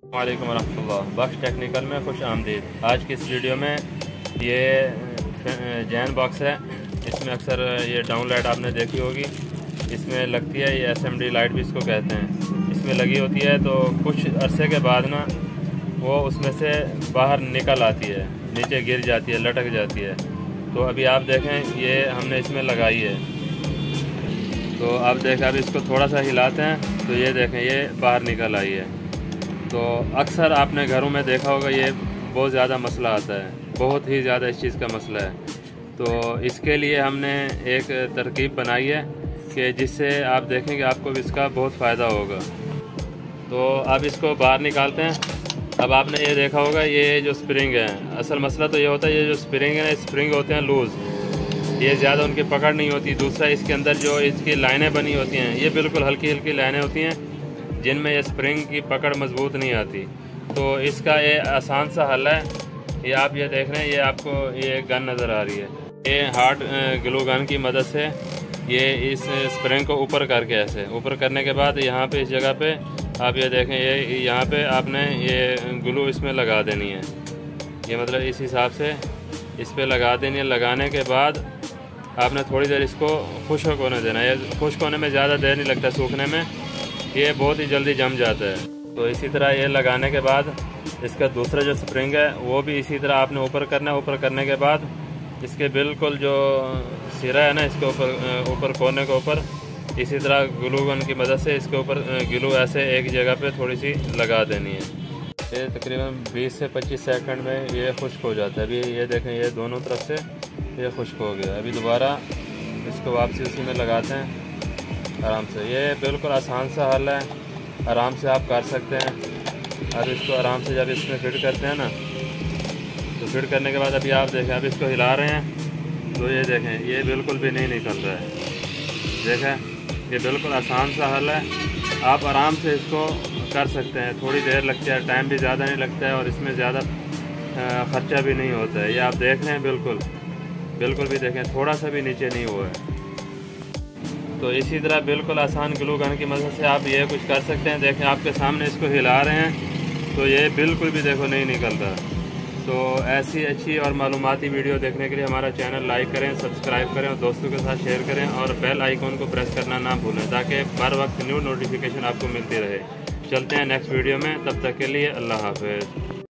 वालेकुम वरहमतुल्लाह। बख्श टेक्निकल में खुश आमदीद। आज की इस वीडियो में ये जैन बॉक्स है। इसमें अक्सर ये डाउन लाइट आपने देखी होगी, इसमें लगती है। ये SMD लाइट भी इसको कहते हैं। इसमें लगी होती है तो कुछ अरसे के बाद ना वो उसमें से बाहर निकल आती है, नीचे गिर जाती है, लटक जाती है। तो अभी आप देखें ये हमने इसमें लगाई है, तो आप देखें अब इसको थोड़ा सा हिलाते हैं तो ये देखें ये बाहर निकल आई है। तो अक्सर आपने घरों में देखा होगा, ये बहुत ज़्यादा मसला आता है, बहुत ही ज़्यादा इस चीज़ का मसला है। तो इसके लिए हमने एक तरकीब बनाई है कि जिससे आप देखेंगे आपको भी इसका बहुत फ़ायदा होगा। तो अब इसको बाहर निकालते हैं। अब आपने ये देखा होगा, ये जो स्प्रिंग है, असल मसला तो ये होता है, ये जो स्प्रिंग है ना, स्प्रिंग होते हैं लूज़, ये ज़्यादा उनकी पकड़ नहीं होती। दूसरा इसके अंदर जो इसकी लाइनें बनी होती हैं, ये बिल्कुल हल्की हल्की लाइनें होती हैं जिनमें ये स्प्रिंग की पकड़ मजबूत नहीं आती। तो इसका ये आसान सा हल है। ये आप ये देख रहे हैं, ये आपको ये गन नज़र आ रही है। ये हार्ड ग्लू गन की मदद से ये इस स्प्रिंग को ऊपर करके ऐसे ऊपर करने के बाद यहाँ पे इस जगह पे आप ये देखें, ये यहाँ पे आपने ये ग्लू इसमें लगा देनी है। ये मतलब इस हिसाब से इस पर लगा देनी है। लगाने के बाद आपने थोड़ी देर इसको खुश्क होने देना है। ये खुश्क होने में ज़्यादा देर नहीं लगता, सूखने में ये बहुत ही जल्दी जम जाता है। तो इसी तरह ये लगाने के बाद इसका दूसरा जो स्प्रिंग है वो भी इसी तरह आपने ऊपर करना है। ऊपर करने के बाद इसके बिल्कुल जो सिरा है ना, इसके ऊपर कोने के ऊपर इसी तरह ग्लू गन की मदद से इसके ऊपर ग्लू ऐसे एक जगह पे थोड़ी सी लगा देनी है। ये तकरीबन 20 से 25 सेकंड में ये खुश्क हो जाता है। अभी ये देखें, ये दोनों तरफ से ये खुश्क हो गया। अभी दोबारा इसको वापसी उसी में लगाते हैं आराम से। ये बिल्कुल आसान सा हल है, आराम से आप कर सकते हैं। अब इसको आराम से जब इसमें फिट करते हैं ना, तो फिट करने के बाद अभी आप देखें, अब इसको हिला रहे हैं तो ये देखें ये बिल्कुल भी नहीं निकल रहा है। देखें ये बिल्कुल आसान सा हल है, आप आराम से इसको कर सकते हैं। थोड़ी देर लगती है, टाइम भी ज़्यादा नहीं लगता है और इसमें ज़्यादा ख़र्चा भी नहीं होता है। ये आप देख रहे हैं, बिल्कुल भी देखें थोड़ा सा भी नीचे नहीं हुआ है। तो इसी तरह बिल्कुल आसान ग्लू गन की मदद से आप ये कुछ कर सकते हैं। देखें आपके सामने इसको हिला रहे हैं तो ये बिल्कुल भी देखो नहीं निकल रहा। तो ऐसी अच्छी और मालूमाती वीडियो देखने के लिए हमारा चैनल लाइक करें, सब्सक्राइब करें और दोस्तों के साथ शेयर करें और बेल आइकॉन को प्रेस करना ना भूलें ताकि हर वक्त न्यू नोटिफिकेशन आपको मिलती रहे। चलते हैं नेक्स्ट वीडियो में, तब तक के लिए अल्लाह हाफ़िज़।